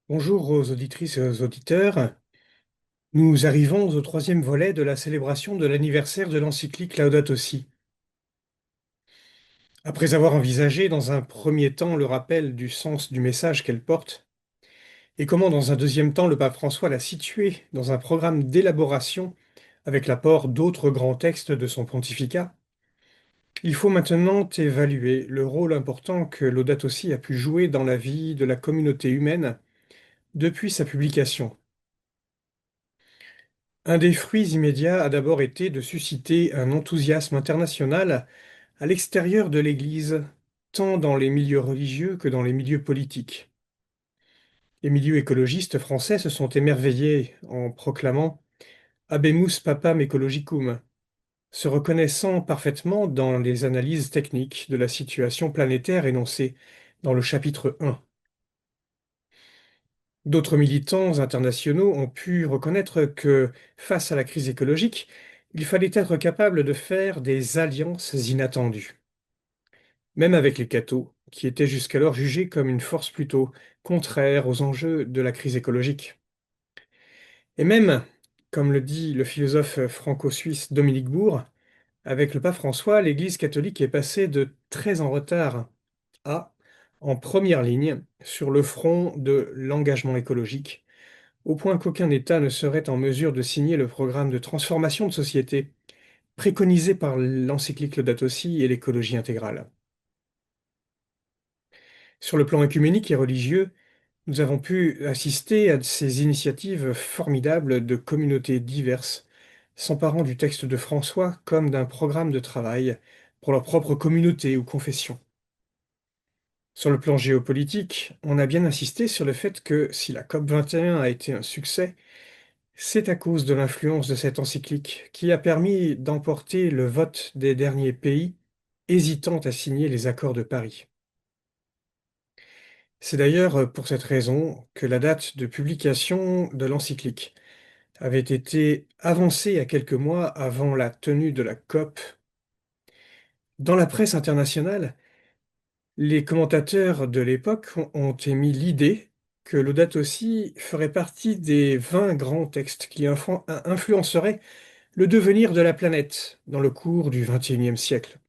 Bonjour aux auditrices et aux auditeurs. Nous arrivons au troisième volet de la célébration de l'anniversaire de l'encyclique Laudato Si. Après avoir envisagé dans un premier temps le rappel du sens du message qu'elle porte, et comment dans un deuxième temps le pape François l'a situé dans un programme d'élaboration avec l'apport d'autres grands textes de son pontificat, il faut maintenant évaluer le rôle important que Laudato Si a pu jouer dans la vie de la communauté humaine depuis sa publication. Un des fruits immédiats a d'abord été de susciter un enthousiasme international à l'extérieur de l'Église, tant dans les milieux religieux que dans les milieux politiques. Les milieux écologistes français se sont émerveillés en proclamant Habemus Papam Ecologicum, se reconnaissant parfaitement dans les analyses techniques de la situation planétaire énoncées dans le chapitre 1. D'autres militants internationaux ont pu reconnaître que, face à la crise écologique, il fallait être capable de faire des alliances inattendues. Même avec les cathos, qui étaient jusqu'alors jugés comme une force plutôt contraire aux enjeux de la crise écologique. Et même, comme le dit le philosophe franco-suisse Dominique Bourg, avec le pape François, l'Église catholique est passée de très en retard à en première ligne sur le front de l'engagement écologique, au point qu'aucun État ne serait en mesure de signer le programme de transformation de société préconisé par l'encyclique Laudato Si et l'écologie intégrale. Sur le plan œcuménique et religieux, nous avons pu assister à ces initiatives formidables de communautés diverses, s'emparant du texte de François comme d'un programme de travail pour leur propre communauté ou confession. Sur le plan géopolitique, on a bien insisté sur le fait que si la COP 21 a été un succès, c'est à cause de l'influence de cette encyclique qui a permis d'emporter le vote des derniers pays hésitant à signer les accords de Paris. C'est d'ailleurs pour cette raison que la date de publication de l'encyclique avait été avancée à quelques mois avant la tenue de la COP. Dans la presse internationale, les commentateurs de l'époque ont émis l'idée que Laudato Si ferait partie des 20 grands textes qui influenceraient le devenir de la planète dans le cours du XXIe siècle.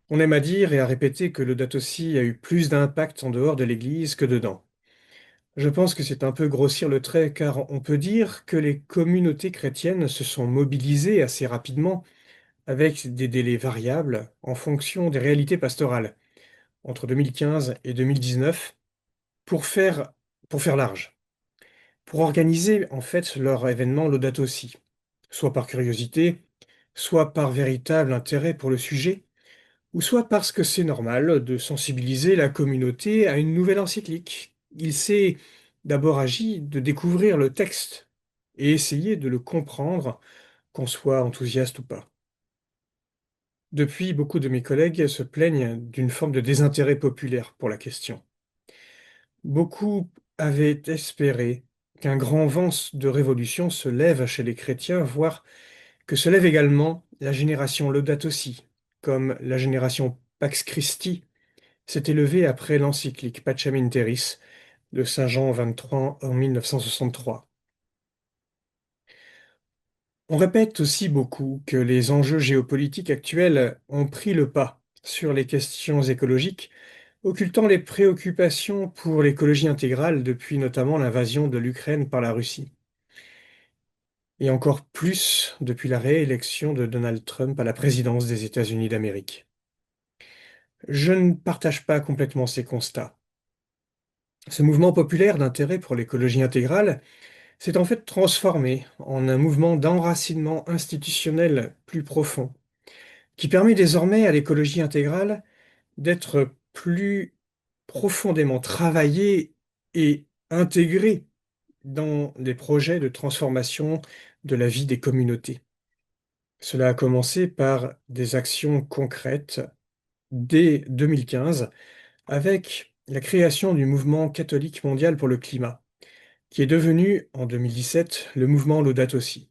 On aime à dire et à répéter que Laudato Si a eu plus d'impact en dehors de l'Église que dedans. Je pense que c'est un peu grossir le trait car on peut dire que les communautés chrétiennes se sont mobilisées assez rapidement avec des délais variables en fonction des réalités pastorales entre 2015 et 2019 pour faire, pour faire large, pour organiser en fait leur événement Laudato Si, soit par curiosité, soit par véritable intérêt pour le sujet, ou soit parce que c'est normal de sensibiliser la communauté à une nouvelle encyclique. Il s'est d'abord agi de découvrir le texte et essayer de le comprendre, qu'on soit enthousiaste ou pas. Depuis, beaucoup de mes collègues se plaignent d'une forme de désintérêt populaire pour la question. Beaucoup avaient espéré qu'un grand vent de révolution se lève chez les chrétiens, voire que se lève également la génération Laudato Si, comme la génération Pax Christi s'est élevée après l'encyclique Pacem in Terris de Saint Jean XXIII en 1963. On répète aussi beaucoup que les enjeux géopolitiques actuels ont pris le pas sur les questions écologiques, occultant les préoccupations pour l'écologie intégrale depuis notamment l'invasion de l'Ukraine par la Russie. Et encore plus depuis la réélection de Donald Trump à la présidence des États-Unis d'Amérique. Je ne partage pas complètement ces constats. Ce mouvement populaire d'intérêt pour l'écologie intégrale s'est en fait transformé en un mouvement d'enracinement institutionnel plus profond, qui permet désormais à l'écologie intégrale d'être plus profondément travaillée et intégrée dans des projets de transformation de la vie des communautés. Cela a commencé par des actions concrètes dès 2015 avec la création du mouvement catholique mondial pour le climat, qui est devenu, en 2017, le mouvement Laudato Si.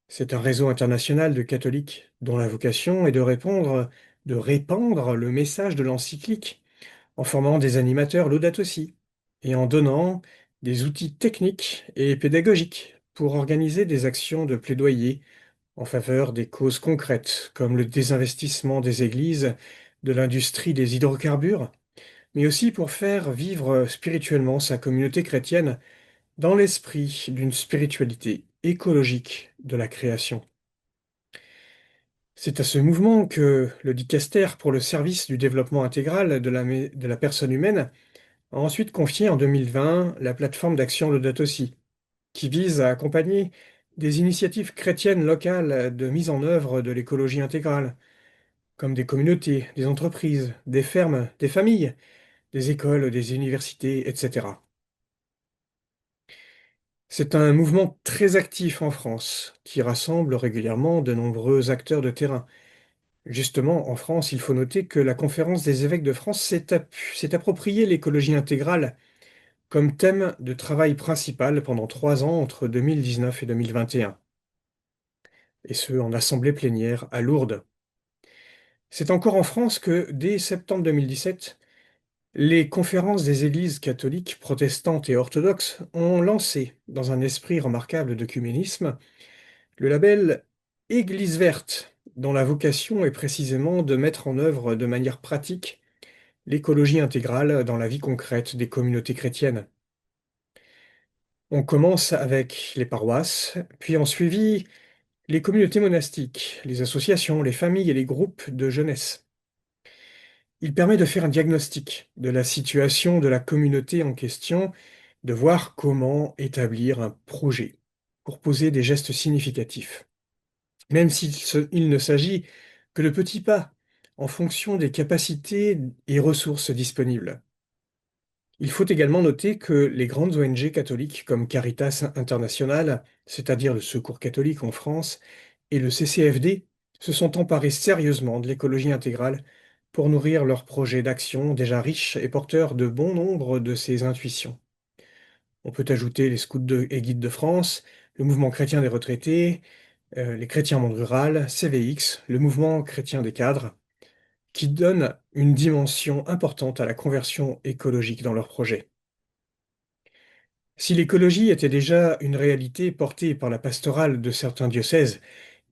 C'est un réseau international de catholiques dont la vocation est de répandre le message de l'encyclique en formant des animateurs Laudato Si et en donnant des outils techniques et pédagogiques pour organiser des actions de plaidoyer en faveur des causes concrètes, comme le désinvestissement des églises, de l'industrie des hydrocarbures, mais aussi pour faire vivre spirituellement sa communauté chrétienne dans l'esprit d'une spiritualité écologique de la création. C'est à ce mouvement que le dicaster pour le service du développement intégral de la personne humaine a ensuite confié en 2020 la plateforme d'action Laudato Si, qui vise à accompagner des initiatives chrétiennes locales de mise en œuvre de l'écologie intégrale, comme des communautés, des entreprises, des fermes, des familles, des écoles, des universités, etc. C'est un mouvement très actif en France, qui rassemble régulièrement de nombreux acteurs de terrain. Justement, en France, il faut noter que la Conférence des évêques de France s'est approprié l'écologie intégrale comme thème de travail principal pendant 3 ans entre 2019 et 2021, et ce en assemblée plénière à Lourdes. C'est encore en France que, dès septembre 2017, les conférences des églises catholiques, protestantes et orthodoxes ont lancé, dans un esprit remarquable d'œcuménisme, le label Église verte, dont la vocation est précisément de mettre en œuvre de manière pratique l'écologie intégrale dans la vie concrète des communautés chrétiennes. On commence avec les paroisses, puis ont suivi les communautés monastiques, les associations, les familles et les groupes de jeunesse. Il permet de faire un diagnostic de la situation de la communauté en question, de voir comment établir un projet pour poser des gestes significatifs, même s'il ne s'agit que de petits pas en fonction des capacités et ressources disponibles. Il faut également noter que les grandes ONG catholiques comme Caritas International, c'est-à-dire le Secours catholique en France, et le CCFD se sont emparés sérieusement de l'écologie intégrale pour nourrir leurs projets d'action déjà riches et porteurs de bon nombre de ces intuitions. On peut ajouter les et guides de France, le mouvement chrétien des retraités, les chrétiens monde rural, CVX, le mouvement chrétien des cadres, qui donnent une dimension importante à la conversion écologique dans leurs projets. Si l'écologie était déjà une réalité portée par la pastorale de certains diocèses,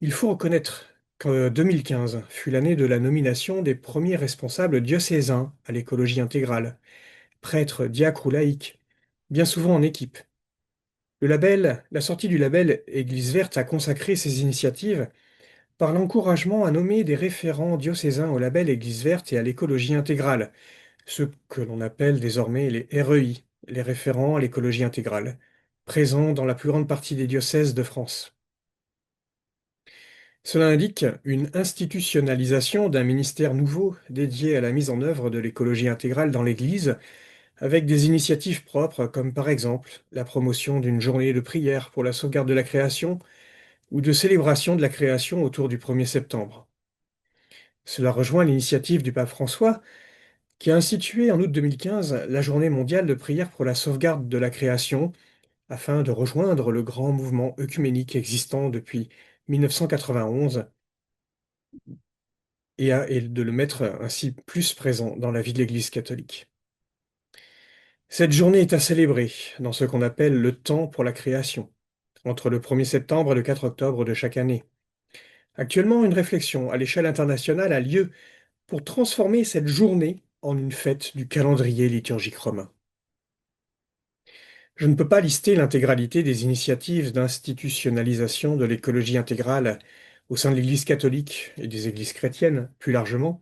il faut reconnaître que 2015 fut l'année de la nomination des premiers responsables diocésains à l'écologie intégrale, prêtres, diacres ou laïcs, bien souvent en équipe. La sortie du label Église verte a consacré ces initiatives par l'encouragement à nommer des référents diocésains au label Église verte et à l'écologie intégrale, ceux que l'on appelle désormais les REI, les référents à l'écologie intégrale, présents dans la plus grande partie des diocèses de France. Cela indique une institutionnalisation d'un ministère nouveau dédié à la mise en œuvre de l'écologie intégrale dans l'Église, avec des initiatives propres comme par exemple la promotion d'une journée de prière pour la sauvegarde de la création ou de célébration de la création autour du 1er septembre. Cela rejoint l'initiative du pape François qui a institué en août 2015 la journée mondiale de prière pour la sauvegarde de la création afin de rejoindre le grand mouvement œcuménique existant depuis 1991 et de le mettre ainsi plus présent dans la vie de l'Église catholique. Cette journée est à célébrer dans ce qu'on appelle le temps pour la création, entre le 1er septembre et le 4 octobre de chaque année. Actuellement, une réflexion à l'échelle internationale a lieu pour transformer cette journée en une fête du calendrier liturgique romain. Je ne peux pas lister l'intégralité des initiatives d'institutionnalisation de l'écologie intégrale au sein de l'Église catholique et des églises chrétiennes plus largement,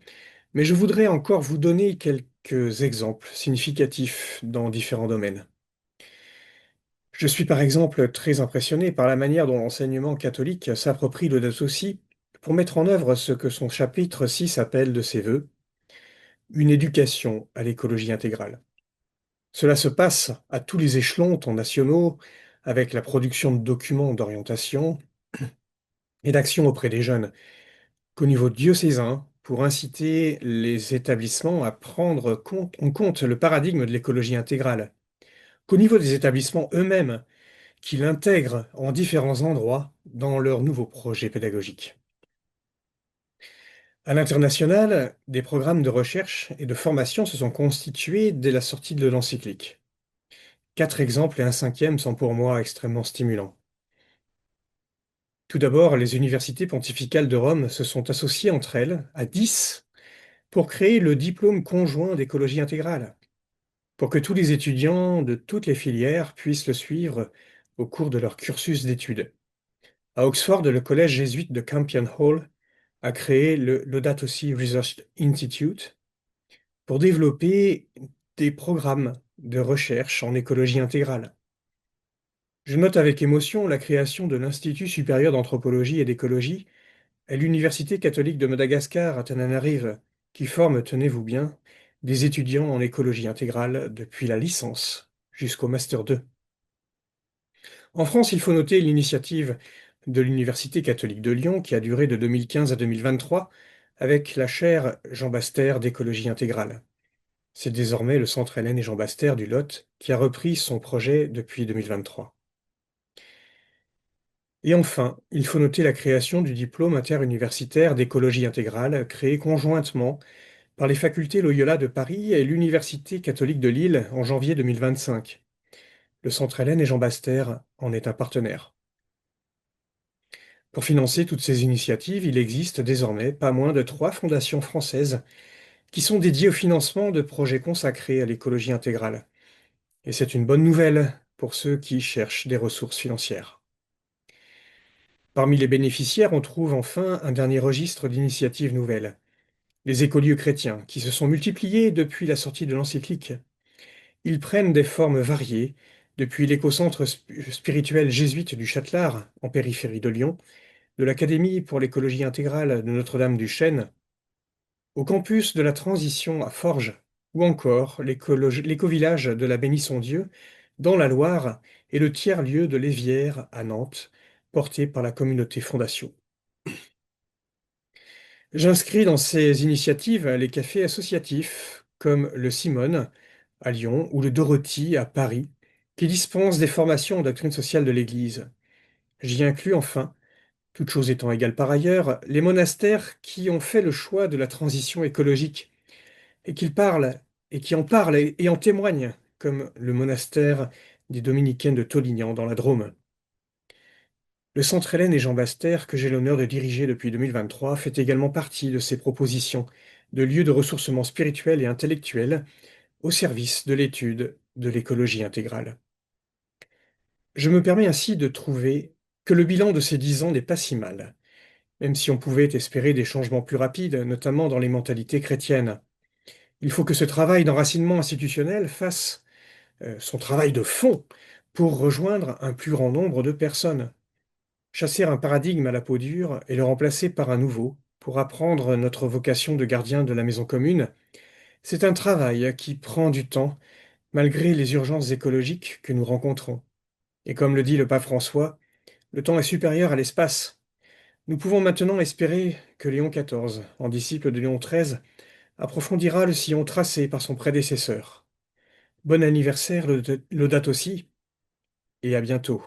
mais je voudrais encore vous donner quelques exemples significatifs dans différents domaines. Je suis par exemple très impressionné par la manière dont l'enseignement catholique s'approprie l'Audace aussi pour mettre en œuvre ce que son chapitre 6 appelle de ses vœux, une éducation à l'écologie intégrale. Cela se passe à tous les échelons, tant nationaux, avec la production de documents d'orientation et d'action auprès des jeunes, qu'au niveau diocésain, pour inciter les établissements à prendre en compte le paradigme de l'écologie intégrale, qu'au niveau des établissements eux-mêmes, qui l'intègrent en différents endroits dans leurs nouveaux projets pédagogiques. À l'international, des programmes de recherche et de formation se sont constitués dès la sortie de l'encyclique. Quatre exemples et un cinquième sont pour moi extrêmement stimulants. Tout d'abord, les universités pontificales de Rome se sont associées entre elles, à 10, pour créer le diplôme conjoint d'écologie intégrale, pour que tous les étudiants de toutes les filières puissent le suivre au cours de leur cursus d'études. À Oxford, le collège jésuite de Campion Hall a créé le Laudato Si Research Institute pour développer des programmes de recherche en écologie intégrale. Je note avec émotion la création de l'Institut supérieur d'anthropologie et d'écologie à l'Université catholique de Madagascar à Tananarive, qui forme, tenez-vous bien, des étudiants en écologie intégrale depuis la licence jusqu'au Master 2. En France, il faut noter l'initiative de l'Université catholique de Lyon qui a duré de 2015 à 2023 avec la chaire Jean Baster d'écologie intégrale. C'est désormais le Centre Hélène et Jean Baster du Lot qui a repris son projet depuis 2023. Et enfin, il faut noter la création du diplôme interuniversitaire d'écologie intégrale créé conjointement par les facultés Loyola de Paris et l'Université catholique de Lille en janvier 2025. Le Centre Hélène et Jean Baster en est un partenaire. Pour financer toutes ces initiatives, il existe désormais pas moins de 3 fondations françaises qui sont dédiées au financement de projets consacrés à l'écologie intégrale. Et c'est une bonne nouvelle pour ceux qui cherchent des ressources financières. Parmi les bénéficiaires, on trouve enfin un dernier registre d'initiatives nouvelles, les écolieux chrétiens, qui se sont multipliés depuis la sortie de l'encyclique. Ils prennent des formes variées, depuis l'écocentre spirituel jésuite du Châtelard, en périphérie de Lyon, de l'Académie pour l'écologie intégrale de Notre-Dame-du-Chêne, au campus de la Transition à Forges, ou encore l'éco-village de la Bénisson-Dieu, dans la Loire, et le tiers-lieu de l'Évière à Nantes, porté par la communauté Fondation. J'inscris dans ces initiatives les cafés associatifs, comme le Simone à Lyon ou le Dorothy à Paris, qui dispensent des formations en doctrine sociale de l'Église. J'y inclus enfin, toutes choses étant égales par ailleurs, les monastères qui ont fait le choix de la transition écologique et qui en parlent et en témoignent, comme le monastère des Dominicaines de Tolignan dans la Drôme. Le Centre Hélène et Jean Baster, que j'ai l'honneur de diriger depuis 2023, fait également partie de ces propositions de lieux de ressourcement spirituel et intellectuel au service de l'étude de l'écologie intégrale. Je me permets ainsi de trouver que le bilan de ces 10 ans n'est pas si mal, même si on pouvait espérer des changements plus rapides, notamment dans les mentalités chrétiennes. Il faut que ce travail d'enracinement institutionnel fasse son travail de fond pour rejoindre un plus grand nombre de personnes. Chasser un paradigme à la peau dure et le remplacer par un nouveau, pour apprendre notre vocation de gardien de la maison commune, c'est un travail qui prend du temps, malgré les urgences écologiques que nous rencontrons. Et comme le dit le pape François, le temps est supérieur à l'espace. Nous pouvons maintenant espérer que Léon XIV, en disciple de Léon XIII, approfondira le sillon tracé par son prédécesseur. Bon anniversaire, Laudato Si, et à bientôt.